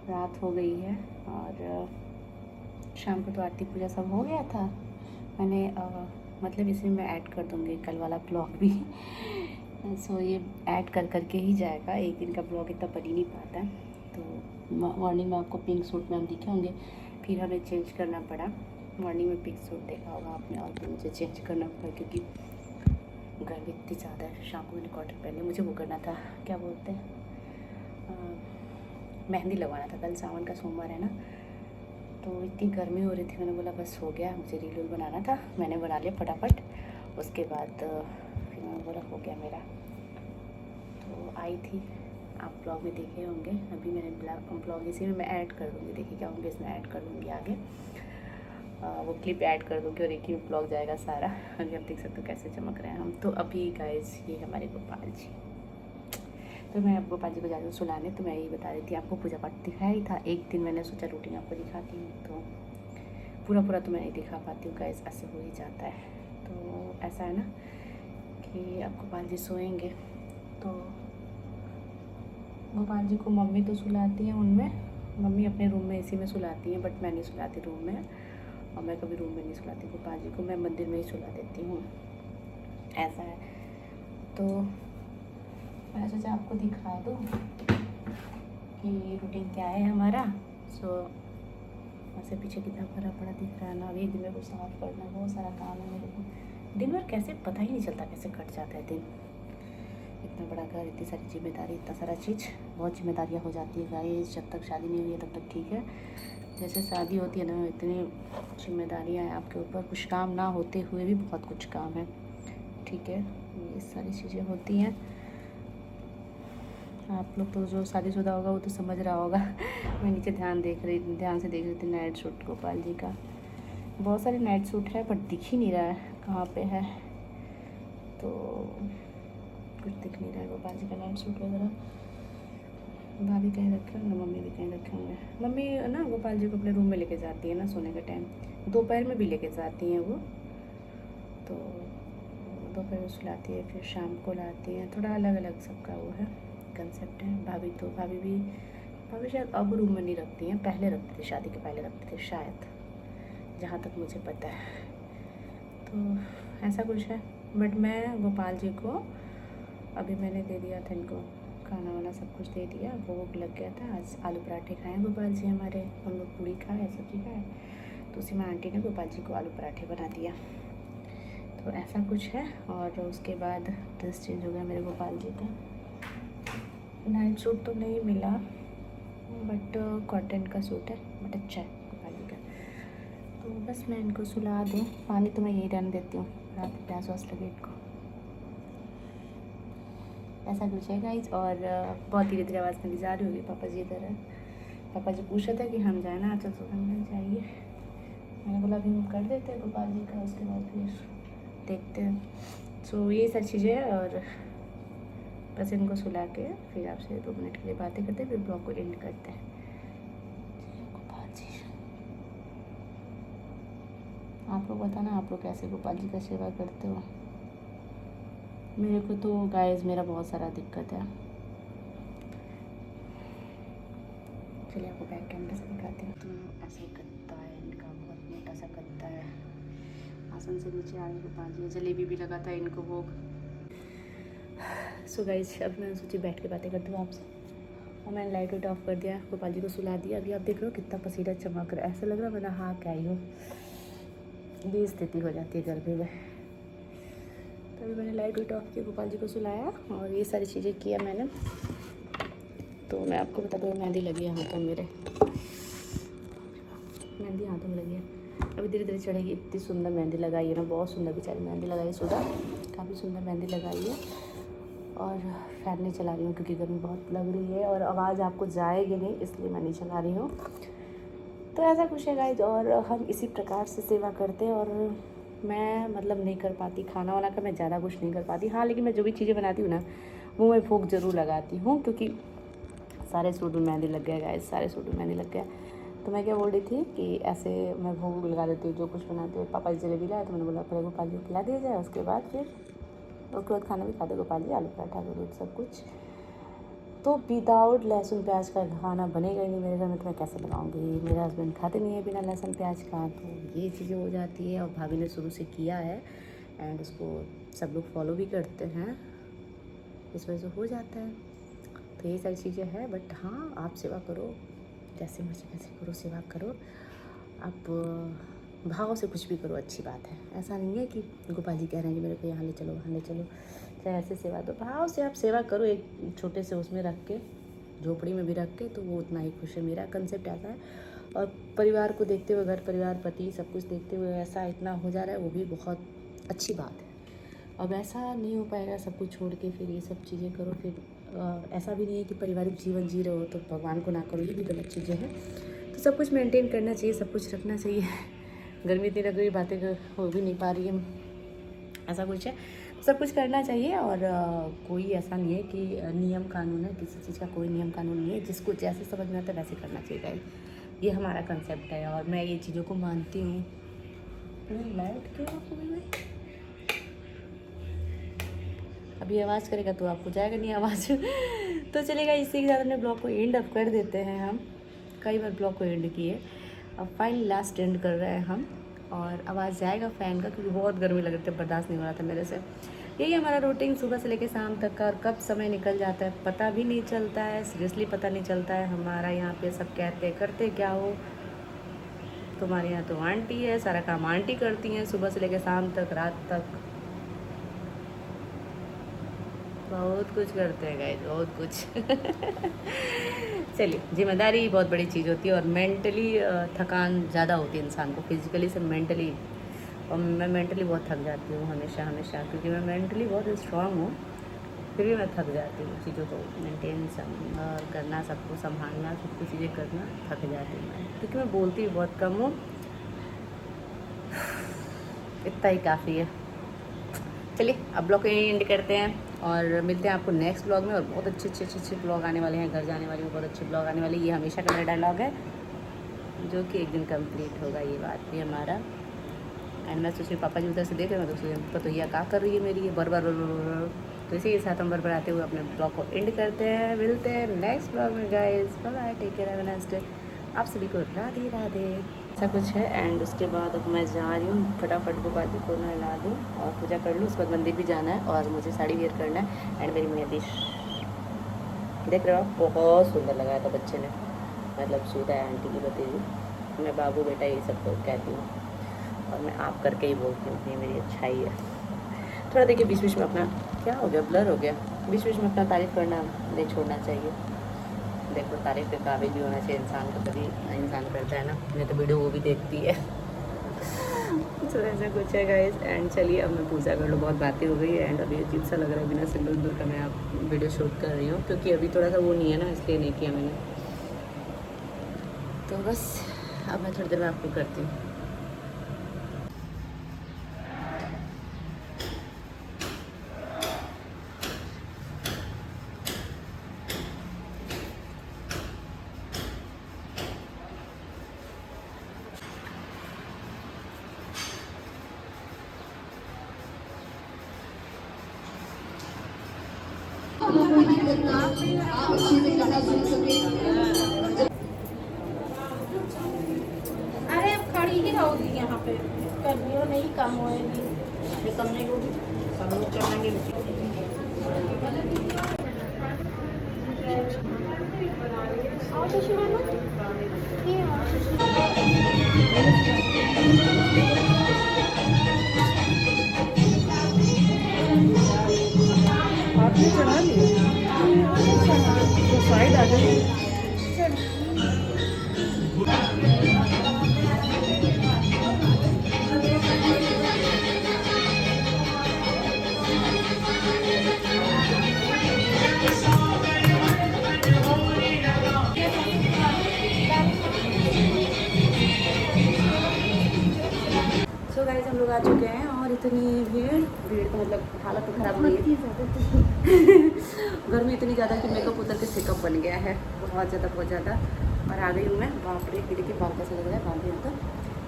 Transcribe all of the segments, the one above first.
रात हो गई है और शाम को तो आरती पूजा सब हो गया था। मैंने मतलब इसमें मैं ऐड कर दूँगी कल वाला ब्लॉग भी। सो ये ऐड कर करके ही जाएगा, एक दिन का ब्लॉग इतना बन ही नहीं पाता है। तो मॉर्निंग में आपको पिंक सूट में हम दिखे होंगे, फिर हमें चेंज करना पड़ा। मॉर्निंग में पिंक सूट देखा होगा आपने और फिर मुझे चेंज करना पड़ा क्योंकि गर्मी इतनी ज़्यादा है। शाम को मैंने कॉटन पहने, मुझे वो करना था, क्या बोलते हैं, मेहंदी लगवाना था। कल सावन का सोमवार है ना, तो इतनी गर्मी हो रही थी, मैंने बोला बस हो गया, मुझे रील वील बनाना था, मैंने बना लिया फटाफट। उसके बाद फिर मैंने बोला हो गया मेरा। तो आई थी, आप ब्लॉग में देखे होंगे। अभी मैंने ब्लॉग इसी में मैं ऐड कर दूँगी, देखिए क्या होंगे, इसमें ऐड कर दूँगी आगे। वो क्लिप ऐड कर दूँगी और एक ही ब्लॉग जाएगा सारा। अभी आप देख सकते हो कैसे चमक रहे हैं हम। तो अभी गाइस ये हमारे गोपाल जी, तो मैं अब गोपाल जी को जा रही हूँ सुलाने। तो मैं यही बता रही थी आपको, पूजा पाठ दिखाया ही था। एक दिन मैंने सोचा रूटीन आपको दिखाती हूँ, तो पूरा तो मैं नहीं दिखा पाती हूँ गाइस, ऐसे हो ही जाता है। तो ऐसा है ना कि अब गोपाल जी सोएंगे, तो गोपाल जी को मम्मी तो सुलाती हैं उनमें, मम्मी अपने रूम में इसी में सुलाती हैं, बट मैं नहीं सुलाती रूम में, और मैं कभी रूम में नहीं सुलाती गोपाल जी को, मैं मंदिर में ही सुला देती हूँ, ऐसा है। तो मैं सोचा आपको दिखा दूँ कि रूटीन क्या है हमारा। सो वैसे पीछे कितना भरा पड़ा दिख रहा है ना। अभी दिन में कुछ साफ करना, बहुत सारा काम है मेरे को। दिन भर कैसे पता ही नहीं चलता कैसे कट जाता है दिन। इतना बड़ा घर, इतनी सारी जिम्मेदारी, इतना सारा चीज़, बहुत जिम्मेदारियाँ हो जाती है गाइस। जब तक शादी नहीं हुई है तब तक ठीक है, जैसे शादी होती है ना, इतनी जिम्मेदारियाँ हैं आपके ऊपर, कुछ काम ना होते हुए भी बहुत कुछ काम है, ठीक है। ये सारी चीज़ें होती हैं। आप लोग तो जो शादीशुदा होगा वो तो समझ रहा होगा। मैं नीचे ध्यान से देख रही थी नाइट सूट गोपाल जी का। बहुत सारे नाइट सूट है बट दिख ही नहीं रहा है कहाँ पे है, तो कुछ दिख नहीं रहा है गोपाल जी का नाइट सूट वगैरह। भाभी कहीं रखे होंगे, मम्मी भी कहीं रखे होंगे। मम्मी ना गोपाल जी को अपने रूम में लेके जाती है ना सोने के टाइम, दोपहर में भी लेके जाती हैं वो, तो दोपहर में सुलाती है, फिर शाम को लाती है। थोड़ा अलग अलग सबका वो है, कंसेप्ट है। भाभी शायद अब रूम में नहीं रखती हैं, पहले रखती थी, शादी के पहले रखती थी शायद, जहाँ तक मुझे पता है। तो ऐसा कुछ है, बट मैं गोपाल जी को अभी मैंने दे दिया था, इनको खाना वाना सब कुछ दे दिया, भोग लग गया था। आज आलू पराठे खाए गोपाल जी हमारे, हम लोग पूड़ी खाए, सब्जी खाए, तो उसी में आंटी ने गोपाल जी को आलू पराठे बना दिया। तो ऐसा कुछ है। और उसके बाद ड्रेस चेंज हो गया मेरे गोपाल जी का। नाइट सूट तो नहीं मिला बट कॉटन का सूट है, बट अच्छा है गोपाल जी का। तो बस मैं इनको सुला दूँ, पानी तो मैं यही रहने देती हूँ, रात में प्यास वास लगे इनको, ऐसा कुछ है गाइज। और बहुत धीरे धीरे आवाज़ मेरी जा रही होगी, पापा जी इधर है। पापा जी पूछ रहे थे कि हम जाए ना आंचल सुबह में जाइए, मैंने बोला अभी हम कर देते हैं गोपाल जी का, उसके बाद फिर देखते हैं। सो ये सारी चीज़ें हैं, और बस इनको सुला के फिर आपसे 2 मिनट के लिए बातें करते हैं, फिर ब्लॉग को एंड करते हैं। गोपाल जी, आप लोग बताना आप लोग कैसे गोपाल जी का सेवा करते हो। मेरे को तो गाइस मेरा बहुत सारा दिक्कत है। चलिए आपको बैक कैमरा से दिखाती हूँ। तो ऐसे गत्ता है इनका, बहुत मोटा सा गत्ता है। आसन से नीचे आ रही गोपाल जी, जलेबी भी लगा था इनको भोग। सो गाइस अब मैं सोची बैठ के बातें करती हूँ आपसे, और मैंने लाइट वाइट ऑफ कर दिया, गोपाल जी को सुला दिया। अभी आप देख रहे हो कितना पसीना चमक रहा है, ऐसा लग रहा है मैं नहा के आई हूँ, ये स्थिति हो जाती है गर्मी में। तो अभी मैंने लाइट वाइट ऑफ किया, गोपाल जी को सुलाया और ये सारी चीज़ें किया मैंने। तो मैं आपको बता दूँ, मेहंदी लगी है हाथों में, मेरे मेहंदी हाथों में लगी है, अभी धीरे धीरे चढ़ेगी। इतनी सुंदर मेहंदी लगाई है ना, बहुत सुंदर बेचारी मेहंदी लगाई है सुधा, काफ़ी सुंदर मेहंदी लगाई है। और फैन नहीं चला रही हूँ क्योंकि गर्मी बहुत लग रही है और आवाज़ आपको जाएगी नहीं, इसलिए मैं नहीं चला रही हूँ। तो ऐसा कुछ है गाइज, और हम इसी प्रकार से सेवा करते हैं। और मैं मतलब नहीं कर पाती खाना वाना का, मैं ज़्यादा कुछ नहीं कर पाती, हाँ, लेकिन मैं जो भी चीज़ें बनाती हूँ ना वो मैं भोग ज़रूर लगाती हूँ, क्योंकि सारे सूट में मेहंदी लग गया गाइज, सारे सूट में मेहंदी लग गया। तो मैं क्या बोल रही थी कि ऐसे मैं भोग लगा देती हूँ जो कुछ बनाते हैं। पापा जी जलेबी लाए तो मैंने बोला पहले गोपाल जी को खिला दिया जाए, उसके बाद खाना भी खाते गोपाल जी, आलू पराठा दूध सब कुछ। तो विदाउट लहसुन प्याज का खाना बनेगा ही नहीं मेरे घर में, तो मैं कैसे बनाऊँगी। मेरे हस्बैंड खाते नहीं है बिना लहसुन प्याज का, तो ये चीज़ें हो जाती है। और भाभी ने शुरू से किया है एंड उसको सब लोग फॉलो भी करते हैं, इस वजह से हो जाता है। तो ये सारी चीज़ें हैं। बट हाँ, आप सेवा करो, जैसे मर्जी कैसे करो, सेवा करो आप, भाव से कुछ भी करो, अच्छी बात है। ऐसा नहीं है कि गोपाल जी कह रहे हैं कि मेरे को यहाँ ले चलो वहाँ ले चलो, चाहे ऐसे सेवा दो, भाव से आप सेवा करो। एक छोटे से उसमें रख के, झोपड़ी में भी रख के, तो वो उतना ही खुश है। मेरा कंसेप्ट ऐसा है। और परिवार को देखते हुए, घर परिवार पति सब कुछ देखते हुए ऐसा इतना हो जा रहा है, वो भी बहुत अच्छी बात है। अब ऐसा नहीं हो पाएगा सब कुछ छोड़ के फिर ये सब चीज़ें करो। फिर ऐसा भी नहीं है कि पारिवारिक जीवन जी रहे हो तो भगवान को ना करो, ये भी गलत चीज़ें हैं। तो सब कुछ मेंटेन करना चाहिए, सब कुछ रखना चाहिए। गर्मी इतनी लग रही, बातें हो भी नहीं पा रही है, ऐसा कुछ है। सब कुछ करना चाहिए। और कोई ऐसा नहीं है कि नियम कानून है, किसी चीज़ का कोई नियम कानून नहीं है। जिसको जैसे समझ में आता है वैसे करना चाहिए गाइस, ये हमारा कंसेप्ट है और मैं ये चीज़ों को मानती हूँ। लाइट क्यों आपको भी अभी आवाज़ करेगा तो आपको जाएगा नहीं आवाज़। तो चलेगा, इसी के साथ अपने ब्लॉग को एंड अप कर देते हैं हम। कई बार ब्लॉग को एंड किए, अब फाइनली लास्ट एंड कर रहे हैं हम। और आवाज़ जाएगा फ़ैन का क्योंकि बहुत गर्मी लग रही थी, बर्दाश्त नहीं हो रहा था मेरे से। यही हमारा रूटीन सुबह से लेकर शाम तक का, और कब समय निकल जाता है पता भी नहीं चलता है, सीरियसली पता नहीं चलता है। हमारा यहाँ पे सब कहते हैं करते क्या हो, तुम्हारे यहाँ तो आंटी है, सारा काम आंटी करती हैं सुबह से लेकर शाम तक, रात तक बहुत कुछ करते हैं गाइस, बहुत कुछ। चलिए, जिम्मेदारी बहुत बड़ी चीज़ होती है और मेंटली थकान ज़्यादा होती है इंसान को, फिजिकली से मेंटली। और मैं मेंटली बहुत थक जाती हूँ हमेशा, क्योंकि मैं मेंटली बहुत स्ट्रांग हूँ, फिर भी मैं थक जाती हूँ चीज़ों को मेंटेन करना, सबको संभालना, सब कुछ चीज़ें करना, थक जाती हूँ मैं, क्योंकि मैं बोलती भी बहुत कम हूँ। इतना ही काफ़ी है। चलिए, अब ब्लॉग को एंड करते हैं और मिलते हैं आपको नेक्स्ट ब्लॉग में। और बहुत अच्छे ब्लॉग आने वाले हैं, घर जाने वाली हूँ, बहुत अच्छे ब्लॉग आने वाले। ये हमेशा का मेरा डायलॉग है जो कि एक दिन कंप्लीट होगा, ये बात भी हमारा। एंड मैं सोच रही पापा जी उधर से देख रहे हैं, तो सोच तो यह क्या कर रही है मेरी ये बरबर। तो इसी के साथ हम बरबर आते हुए अपने ब्लॉग को एंड करते हैं। मिलते हैं नेक्स्ट ब्लॉग में guys, bye bye, take care, have a nice day. आप सभी को राधे राधे। ऐसा कुछ है। एंड उसके बाद अब मैं जा रही हूँ, फटाफट गोपाल जी को नहला दूँ और पूजा कर लूँ। उसके बाद मंदिर भी जाना है और मुझे साड़ी वेयर करना है। एंड मेरी मेहंदी देख रहे हो, बहुत सुंदर लगाया था बच्चे ने, मतलब सूदा है आंटी की भतीजी। मैं बाबू बेटा ये सब कहती हूँ और मैं आप करके ही बोलती हूँ, ये मेरी अच्छाई है। थोड़ा देखिए बीच बीच में अपना क्या हो गया, ब्लर हो गया, बीच बीच में अपना तारीफ़ करना नहीं छोड़ना चाहिए। देखो, तारीफ़ के काबिल भी होना चाहिए इंसान को, तभी इंसान करता है ना। मैं तो वीडियो वो भी देखती है। तो ऐसा कुछ है गाइस। एंड चलिए, अब मैं पूजा कर लूँ, बहुत बातें हो गई है। एंड अभी अजीब सा लग रहा है बिना सिंदूर का मैं आप वीडियो शूट कर रही हूँ, क्योंकि अभी थोड़ा सा वो नहीं है ना, इसलिए नहीं किया मैंने। तो बस अब मैं थोड़ी देर में आपको करती हूँ। अरे अब खड़ी ही रहोगी यहाँ पे, गर्मियों नहीं कम होएगी, कम नहीं होगी, सब लोग चलेंगे। और कुछ मानो ये आपने चढ़ा लिया तो साइड आ जाए। सो गाइस, हम लोग आ चुके हैं और इतनी भीड़ तो मतलब हालत तो ख़राब हो गई है। गर्मी इतनी ज़्यादा कि मेकअप उतर के सिकअप बन गया है, बहुत ज़्यादा। और आ गई हूँ मैं, बाप रे, देखिए बाल कैसे लग रहा है, बाल भी तो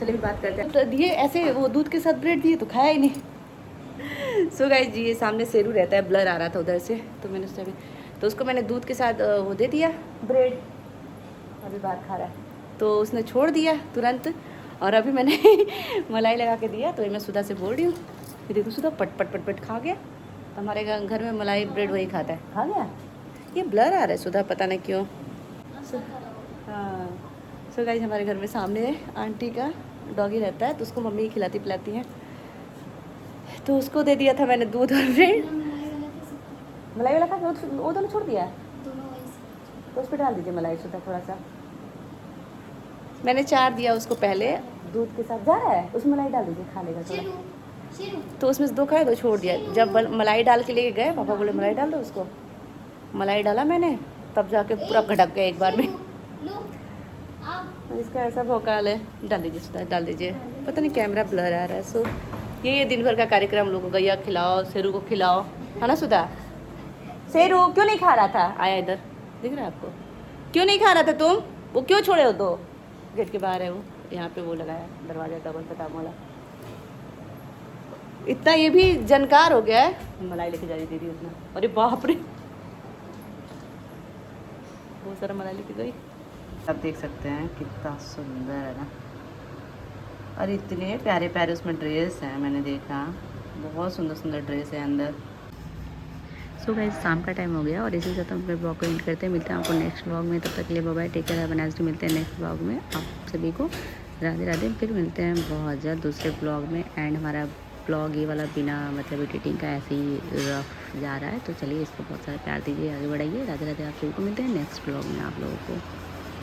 चलिए बात करते हैं। तो दिए ऐसे, वो दूध के साथ ब्रेड दिए तो खाया ही नहीं। सो गाइस जी, ये सामने शेरू रहता है, ब्लर आ रहा था उधर से, तो मैंने सोचा तो उसको मैंने दूध के साथ वो दे दिया ब्रेड, अभी बाहर खा रहा है, तो उसने छोड़ दिया तुरंत। और अभी मैंने मलाई लगा के दिया, तो मैं सुधा से बोल रही हूँ कि देखो सुधा पट पट पट पट खा गया। तो हमारे घर में मलाई ब्रेड वही खाता है, खा गया। ये ब्लर आ रहा है सुधा, पता नहीं क्यों। हाँ सो गाइस, हमारे घर में सामने आंटी का डॉगी रहता है, तो उसको मम्मी खिलाती पिलाती हैं, तो उसको दे दिया था मैंने दूध और ब्रेड। मलाई वाला खा, वो दोनों छोड़ दिया, तो उस पर डाल दीजिए मलाई सुधा थोड़ा सा। मैंने 4 दिया उसको पहले दूध के साथ, जा रहा है उसमें मलाई डाल दीजिए, खा लेगा थोड़ा। तो उसमें से 2 खाए, 2 छोड़ दिया। जब मलाई डाल के लेके गए, पापा बोले मलाई डाल दो उसको, मलाई डाला मैंने, तब जाके पूरा घटक गया एक बार में। इसका ऐसा भौकाल है। डाल दीजिए सुधा, डाल दीजिए। पता नहीं कैमरा ब्लर आ रहा है। सो ये दिन भर का कार्यक्रम लोगों को, गैया खिलाओ, शेरू को खिलाओ, है ना सुधा? शेरू क्यों नहीं खा रहा था? आया इधर, दिख रहा है आपको? क्यों नहीं खा रहा था तुम? वो क्यों छोड़े हो? तो गेट के बाहर है वो, यहाँ पे वो लगाया दरवाजा डबल पता वाला। इतना ये भी जानकार हो गया है। मलाई लेके जा रही दीदी उसने, अरे बाप रे, बहुत सारा मलाई लेके गई। आप देख सकते हैं कितना सुंदर है ना, और इतने प्यारे प्यारे उसमें ड्रेस हैं, मैंने देखा बहुत सुंदर सुंदर ड्रेस है अंदर। सो गाइस, शाम का टाइम हो गया और इसी के साथ हम अपने ब्लॉग को एंड करते हैं। मिलते हैं आपको नेक्स्ट ब्लॉग में, तब तक के लिए bye bye, take care, have a nice day. मिलते हैं नेक्स्ट ब्लॉग में, आप सभी को राधे राधे। फिर मिलते हैं बहुत जल्द दूसरे ब्लॉग में। एंड हमारा ब्लॉग ये वाला बिना मतलब एडिटिंग का ऐसे ही रफ जा रहा है, तो चलिए इसको बहुत सारा प्यार दीजिए, आगे बढ़ाइए। राधे राधे, आप सभी को मिलते हैं नेक्स्ट ब्लॉग में आप लोगों को।